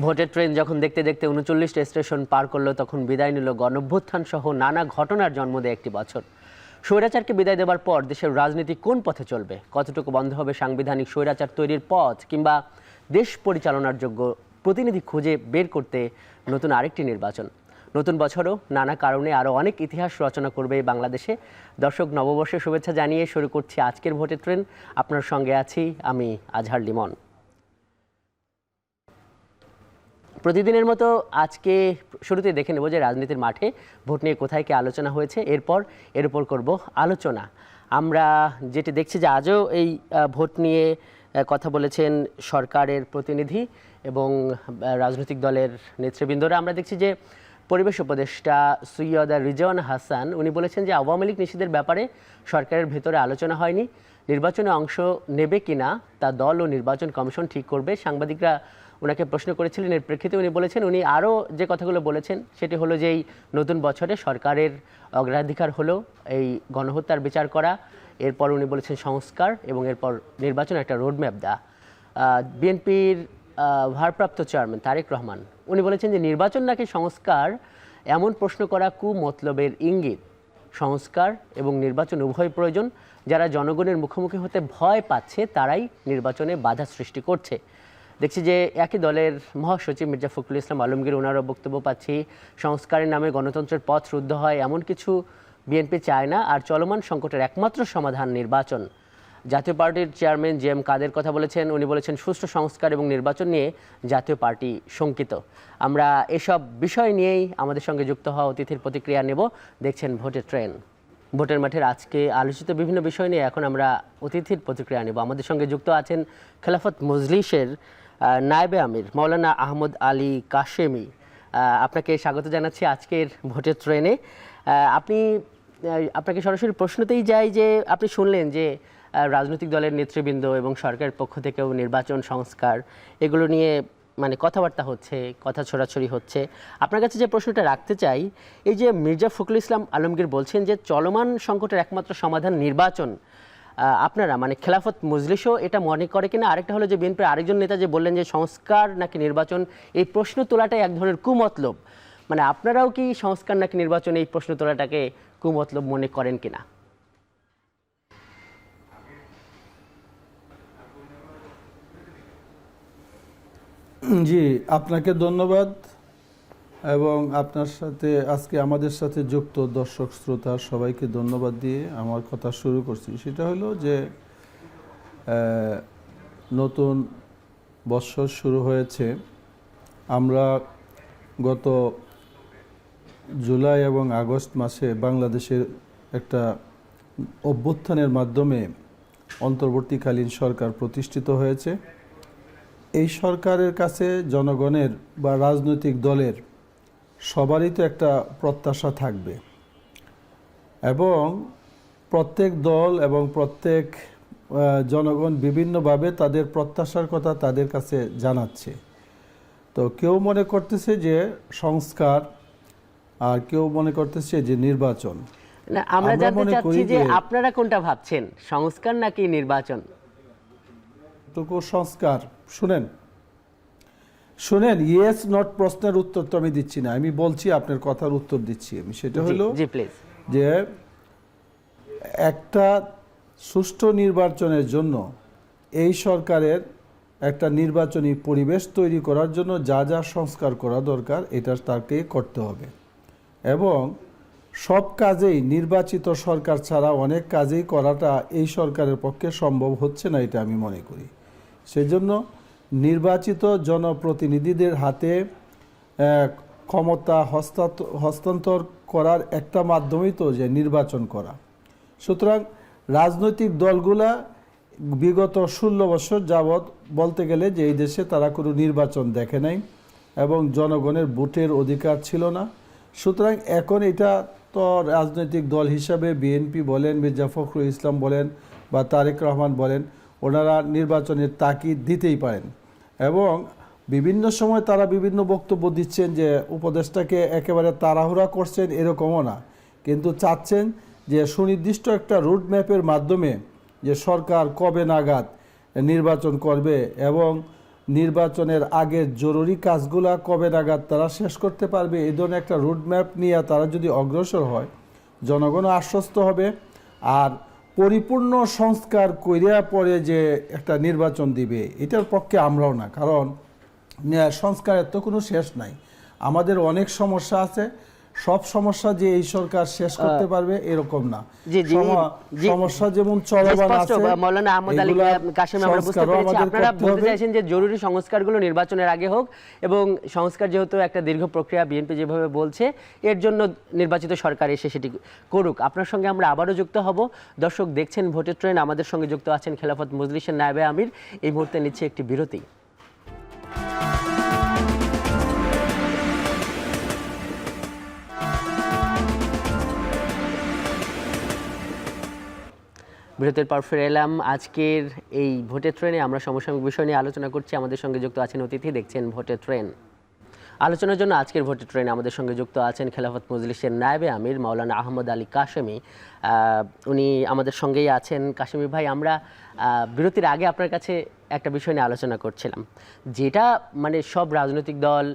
ভোটের ট্রেন যখন দেখতে দেখতে ৩৯টা স্টেশন পার করলো, তখন বিদায় নিল গণঅভ্যুত্থান সহ নানা ঘটনার জন্ম দেয় একটি বছর। স্বৈরাচারকে বিদায় দেওয়ার পর দেশের রাজনীতি কোন পথে চলবে, কতটুকু বন্ধ হবে সাংবিধানিক স্বৈরাচার তৈরির পথ, কিংবা দেশ পরিচালনার যোগ্য প্রতিনিধি খুঁজে বের করতে নতুন আরেকটি নির্বাচন। নতুন বছরও নানা কারণে আরও অনেক ইতিহাস রচনা করবে বাংলাদেশে। দর্শক, নববর্ষের শুভেচ্ছা জানিয়ে শুরু করছি আজকের ভোটের ট্রেন। আপনার সঙ্গে আছি আমি আজহার লিমন। প্রতিদিনের মতো আজকে শুরুতে দেখে নেব যে রাজনীতির মাঠে ভোট নিয়ে কোথায় কি আলোচনা হয়েছে, এরপর এর উপর করব আলোচনা। আমরা যেটি দেখছি যে আজও এই ভোট নিয়ে কথা বলেছেন সরকারের প্রতিনিধি এবং রাজনৈতিক দলের নেতৃবৃন্দরা। আমরা দেখছি যে পরিবেশ উপদেষ্টা সৈয়দ রিজওয়ানা হাসান উনি বলেছেন যে আওয়ামী লীগ নিষিদ্ধের ব্যাপারে সরকারের ভেতরে আলোচনা হয়নি, নির্বাচনে অংশ নেবে কিনা তা দল ও নির্বাচন কমিশন ঠিক করবে। সাংবাদিকরা ওনাকে প্রশ্ন করেছিলেন, এর প্রেক্ষিতে উনি বলেছেন, উনি আরও যে কথাগুলো বলেছেন সেটি হলো যে এই নতুন বছরে সরকারের অগ্রাধিকার হলো এই গণহত্যার বিচার করা, এরপর উনি বলেছেন সংস্কার, এবং এরপর নির্বাচন একটা রোডম্যাপ দেওয়া। বিএনপির ভারপ্রাপ্ত চেয়ারম্যান তারেক রহমান উনি বলেছেন যে নির্বাচন নাকি সংস্কার, এমন প্রশ্ন করা কুমতলবের ইঙ্গিত। সংস্কার এবং নির্বাচন উভয় প্রয়োজন। যারা জনগণের মুখোমুখি হতে ভয় পাচ্ছে তারাই নির্বাচনে বাধা সৃষ্টি করছে। দেখছি যে একই দলের মহাসচিব মির্জা ফখরুল ইসলাম আলমগীর ওনারও বক্তব্য পাচ্ছি, সংস্কারের নামে গণতন্ত্রের পথ রুদ্ধ হয় এমন কিছু বিএনপি চায় না, আর চলমান সংকটের একমাত্র সমাধান নির্বাচন। জাতীয় পার্টির চেয়ারম্যান জে.এম. কাদের কথা বলেছেন, উনি বলেছেন সুষ্ঠু সংস্কার এবং নির্বাচন নিয়ে জাতীয় পার্টি শঙ্কিত। আমরা এসব বিষয় নিয়েই আমাদের সঙ্গে যুক্ত হওয়া অতিথির প্রতিক্রিয়া নেব। দেখছেন ভোটের ট্রেন। ভোটের মাঠের আজকে আলোচিত বিভিন্ন বিষয় নিয়ে এখন আমরা অতিথির প্রতিক্রিয়া নেব। আমাদের সঙ্গে যুক্ত আছেন খেলাফত মজলিসের নায়েবে আমির মাওলানা আহমদ আলী কাশেমি। আপনাকে স্বাগত জানাচ্ছি আজকের ভোটের ট্রেনে। আপনাকে সরাসরি প্রশ্নতেই যাই যে আপনি শুনলেন যে রাজনৈতিক দলের নেতৃবৃন্দ এবং সরকারের পক্ষ থেকেও নির্বাচন সংস্কার এগুলো নিয়ে কথাবার্তা হচ্ছে, কথা ছড়াছড়ি হচ্ছে। আপনার কাছে যে প্রশ্নটা রাখতে চাই, এই যে মির্জা ফখরুল ইসলাম আলমগীর বলছেন যে চলমান সংকটের একমাত্র সমাধান নির্বাচন, আপনারা খেলাফত মজলিসও এটা মনে করে কিনা? আরেকটা হলো যে বিএনপির আরেকজন নেতা যে বললেন যে সংস্কার নাকি নির্বাচন, এই প্রশ্ন তোলাটাই এক ধরনের কুমতলব। আপনারাও কি সংস্কার নাকি নির্বাচন এই প্রশ্ন তোলাটাকে কুমতলব মনে করেন কিনা? জি, আপনাকে ধন্যবাদ এবং আপনার সাথে আজকে আমাদের সাথে যুক্ত দর্শক শ্রোতা সবাইকে ধন্যবাদ দিয়ে আমার কথা শুরু করছি। সেটা হলো যে নতুন বৎসর শুরু হয়েছে। আমরা গত জুলাই এবং আগস্ট মাসে বাংলাদেশের একটা অভ্যুত্থানের মাধ্যমে অন্তর্বর্তীকালীন সরকার প্রতিষ্ঠিত হয়েছে। এই সরকারের কাছে জনগণের বা রাজনৈতিক দলের সবারই তো একটা প্রত্যাশা থাকবে, এবং প্রত্যেক দল এবং প্রত্যেক জনগণ বিভিন্নভাবে তাদের প্রত্যাশার কথা তাদের কাছে জানাচ্ছে। তো কেউ মনে করতেছে যে সংস্কার, আর কেউ মনে করতেছে যে নির্বাচন। আমরা জানতে চাচ্ছি যে আপনারা কোনটা ভাবছেন, সংস্কার নাকি নির্বাচন? সংস্কার। শুনেন, ইয়েস নট প্রশ্নের উত্তর তো আমি দিচ্ছি না, আমি বলছি আপনার কথার উত্তর দিচ্ছি আমি। সেটা হলো যে একটা সুষ্ঠু নির্বাচনের জন্য এই সরকারের একটা নির্বাচনী পরিবেশ তৈরি করার জন্য যা যা সংস্কার করা দরকার এটা তাকে করতে হবে, এবং সব কাজেই নির্বাচিত সরকার ছাড়া অনেক কাজেই করাটা এই সরকারের পক্ষে সম্ভব হচ্ছে না, এটা আমি মনে করি। সেজন্য নির্বাচিত জনপ্রতিনিধিদের হাতে ক্ষমতা হস্তান্তর করার একটা মাধ্যমই তো যে নির্বাচন করা। সুতরাং রাজনৈতিক দলগুলা বিগত 16 বছর যাবৎ বলতে গেলে যে এই দেশে তারা কোনো নির্বাচন দেখে নাই এবং জনগণের ভোটের অধিকার ছিল না। সুতরাং এখন এটা তো রাজনৈতিক দল হিসাবে বিএনপি বলেন, মির্জা ফখরুল ইসলাম বলেন বা তারেক রহমান বলেন, ওনারা নির্বাচনের তাকিদ দিতেই পারেন, এবং বিভিন্ন সময় তারা বিভিন্ন বক্তব্য দিচ্ছেন যে উপদেষ্টাকে একেবারে তাড়াহুড়া করছেন এরকমও না, কিন্তু চাচ্ছেন যে সুনির্দিষ্ট একটা রুট ম্যাপের মাধ্যমে যে সরকার কবে নাগাদ নির্বাচন করবে এবং নির্বাচনের আগের জরুরি কাজগুলা কবে নাগাদ তারা শেষ করতে পারবে, এই ধরনের একটা রুটম্যাপ নিয়ে তারা যদি অগ্রসর হয়, জনগণও আশ্বস্ত হবে। আর পরিপূর্ণ সংস্কার কইরা পরে যে একটা নির্বাচন দিবে, এটার পক্ষে আমরাও না, কারণ সংস্কারের তো কোনো শেষ নাই। আমাদের অনেক সমস্যা আছে, সব সমস্যা যে এই সরকার শেষ করতে পারবে এরকম না। সমস্যা যেমন চলমান আছে। মাওলানা আহমদ আলী কাশেম, আমরা বুঝতে পেরেছি আপনারা বলতে চাইছেন যে জরুরি সংস্কারগুলো নির্বাচনের আগে হোক, এবং সংস্কার যেহেতু একটা দীর্ঘ প্রক্রিয়া, বিএনপি যেভাবে বলছে, এর জন্য নির্বাচিত সরকার এসে সেটি করুক। আপনার সঙ্গে আমরা আবারও যুক্ত হব। দর্শক দেখছেন ভোটের ট্রেন, আমাদের সঙ্গে যুক্ত আছেন খেলাফত মজলিসের নায়েবে আমির। এই মুহূর্তে নিচ্ছে একটি বিরতি। বিরতির পর ফিরে এলাম। আজকের এই ভোটের ট্রেনে আমরা সমসাময়িক বিষয় নিয়ে আলোচনা করছি। আমাদের সঙ্গে যুক্ত আছেন অতিথি, দেখছেন ভোটের ট্রেন। আলোচনার জন্য আজকের ভোটের ট্রেনে আমাদের সঙ্গে যুক্ত আছেন খেলাফত মজলিসের নায়েবে আমির মাওলানা আহমদ আলী কাশেমি। উনি আমাদের সঙ্গেই আছেন। কাশেমি ভাই, আমরা বিরতির আগে আপনার কাছে একটা বিষয় নিয়ে আলোচনা করছিলাম, যেটা মানে সব রাজনৈতিক দল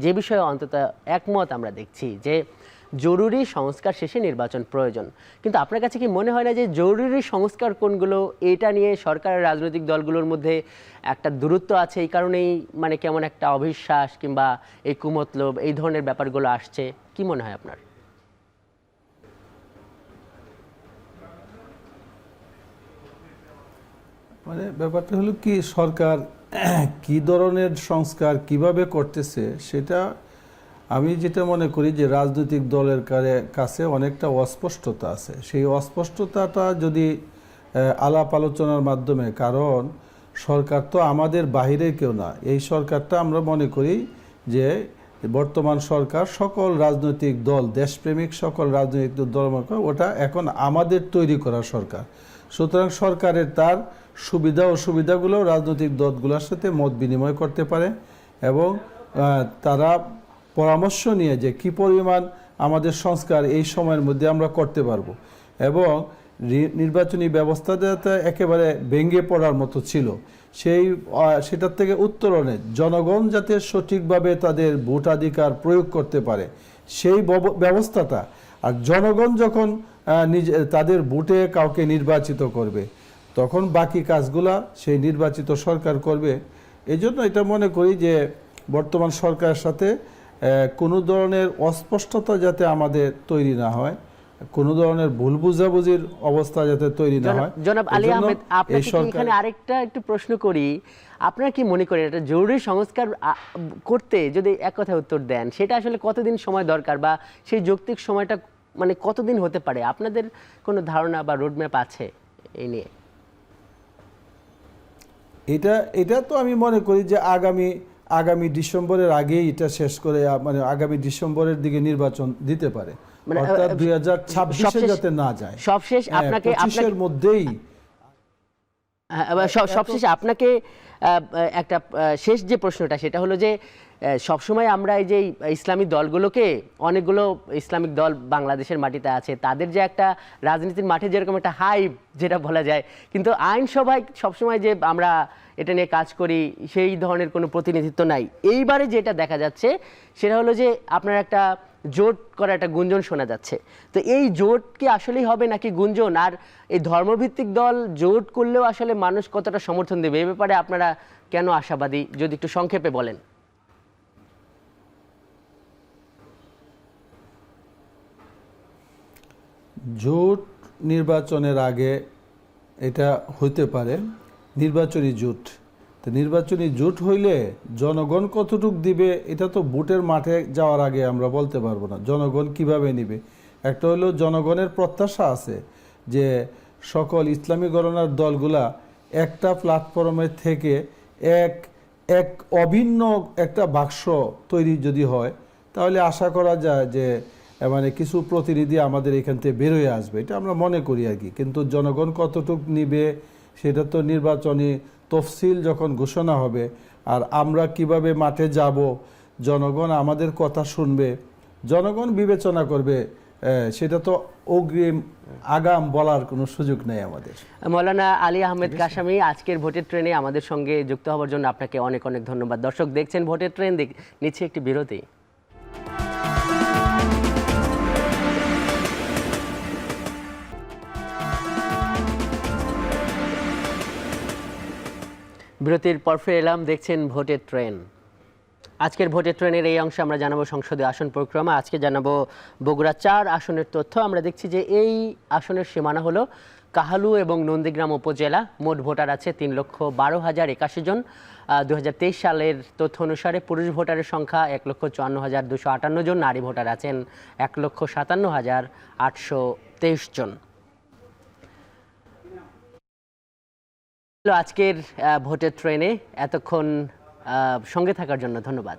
যে বিষয়ে অন্তত একমত আমরা দেখছি, যে জরুরি সংস্কার শেষে নির্বাচন প্রয়োজন। কিন্তু আপনার কাছে কি মনে হয় না যে জরুরি সংস্কার কোনগুলো, এটা নিয়ে সরকারের রাজনৈতিক দলগুলোর মধ্যে একটা দূরত্ব আছে, এই কারণেই মানে কেমন একটা অবিশ্বাস কিংবা এই কুমতলব এই ধরনের ব্যাপারগুলো আসছে? কি মনে হয় আপনার? মানে ব্যাপারটা হলো কি, সরকার কি ধরনের সংস্কার কিভাবে করতেছে, সেটা আমি যেটা মনে করি যে রাজনৈতিক দলের কাছে অনেকটা অস্পষ্টতা আছে। সেই অস্পষ্টতাটা যদি আলাপ আলোচনার মাধ্যমে, কারণ সরকার তো আমাদের বাহিরে কেউ না, এই সরকারটা আমরা মনে করি যে বর্তমান সরকার সকল রাজনৈতিক দল, দেশপ্রেমিক সকল রাজনৈতিক দল, ওটা এখন আমাদের তৈরি করা সরকার। সুতরাং সরকারের তার সুবিধা অসুবিধাগুলো রাজনৈতিক দলগুলোর সাথে মত বিনিময় করতে পারে, এবং তারা পরামর্শ নিয়ে যে কি পরিমাণ আমাদের সংস্কার এই সময়ের মধ্যে আমরা করতে পারবো। এবং নির্বাচনী ব্যবস্থা যাতে একেবারে ভেঙে পড়ার মতো ছিল, সেটার থেকে উত্তরণে জনগণ যাতে সঠিকভাবে তাদের ভোটাধিকার প্রয়োগ করতে পারে, সেই ব্যবস্থাটা। আর জনগণ যখন তাদের ভোটে কাউকে নির্বাচিত করবে, তখন বাকি কাজগুলা সেই নির্বাচিত সরকার করবে। এই জন্য এটা মনে করি যে বর্তমান সরকারের সাথে কোনো ধরনের অস্পষ্টতা যাতে আমাদের তৈরি না হয়, কোনো ধরনের ভুল বুঝাবুঝির অবস্থা যাতে তৈরি না হয়। জনাব আলী আহমেদ, আপনাকে এখানে আরেকটা একটু প্রশ্ন করি। আপনারা কি মনে করেন এটা জরুরি সংস্কার করতে যদি এক কথায় উত্তর দেন, সেটা আসলে কতদিন সময় দরকার, বা সেই যৌক্তিক সময়টা মানে কতদিন হতে পারে? আপনাদের কোনো ধারণা বা রোডম্যাপ আছে এই নিয়ে? এটা তো আমি মনে করি যে আগামী ডিসেম্বরের আগেই এটা শেষ করে, মানে আগামী ডিসেম্বরের দিকে নির্বাচন দিতে পারে, অর্থাৎ 2026 যাতে না যায়, সবশেষ আপনাকে আপনার মধ্যেই। সবশেষে আপনাকে একটা শেষ যে প্রশ্নটা, সেটা হলো যে সবসময় আমরা এই যে ইসলামী দলগুলোকে, অনেকগুলো ইসলামিক দল বাংলাদেশের মাটিতে আছে, তাদের যে একটা রাজনীতির মাঠে যেরকম একটা হাইপ যেটা বলা যায়, কিন্তু আইনসভায় সবসময় যে আমরা এটা নিয়ে কাজ করি সেই ধরনের কোনো প্রতিনিধিত্ব নাই। এইবারে যেটা দেখা যাচ্ছে সেটা হলো যে আপনার একটা জোট করা একটা গুঞ্জন শোনা যাচ্ছে। তো এই জোট কি আসলেই হবে নাকি গুঞ্জন? আর এই ধর্মভিত্তিক দল জোট করলেও আসলে মানুষ কতটা সমর্থন দেবে, এ ব্যাপারে আপনারা কেন আশাবাদী, যদি একটু সংক্ষেপে বলেন। জোট নির্বাচনের আগে এটা হইতে পারে নির্বাচনী জোট। তো নির্বাচনী জোট হইলে জনগণ কতটুক দিবে, এটা তো ভোটের মাঠে যাওয়ার আগে আমরা বলতে পারবো না। জনগণ কিভাবে নিবে, একটা হলো জনগণের প্রত্যাশা আছে যে সকল ইসলামী গণনার দলগুলা একটা প্ল্যাটফর্মের থেকে এক অভিন্ন একটা বাক্স তৈরি যদি হয়, তাহলে আশা করা যায় যে মানে কিছু প্রতিনিধি আমাদের এখান থেকে বেরোয় আসবে, এটা আমরা মনে করি আর কি। কিন্তু জনগণ কতটুক নিবে সেটা তো নির্বাচনী তফসিল যখন ঘোষণা হবে, আর আমরা কিভাবে মাঠে যাব, জনগণ আমাদের কথা শুনবে, জনগণ বিবেচনা করবে সেটা তো অগ্রিম আগাম বলার কোনো সুযোগ নেই আমাদের। মৌলানা আলী আহমেদ কাশামি, আজকের ভোটের ট্রেনে আমাদের সঙ্গে যুক্ত হওয়ার জন্য আপনাকে অনেক অনেক ধন্যবাদ। দর্শক দেখছেন ভোটের ট্রেন, নিচ্ছে একটি বিরতি। বিরতির পর ফিরে এলাম, দেখছেন ভোটের ট্রেন। আজকের ভোটের ট্রেনের এই অংশে আমরা জানাবো সংসদীয় আসন পরিক্রমা। আজকে জানাবো বগুড়া 4 আসনের তথ্য। আমরা দেখছি যে এই আসনের সীমানা হলো কাহালু এবং নন্দীগ্রাম উপজেলা। মোট ভোটার আছে 3,12,081 জন। 2023 সালের তথ্য অনুসারে পুরুষ ভোটারের সংখ্যা 1,54,258 জন, নারী ভোটার আছেন 1,57,823 জন। আজকের ভোটের ট্রেনে এতক্ষণ সঙ্গে থাকার জন্য ধন্যবাদ।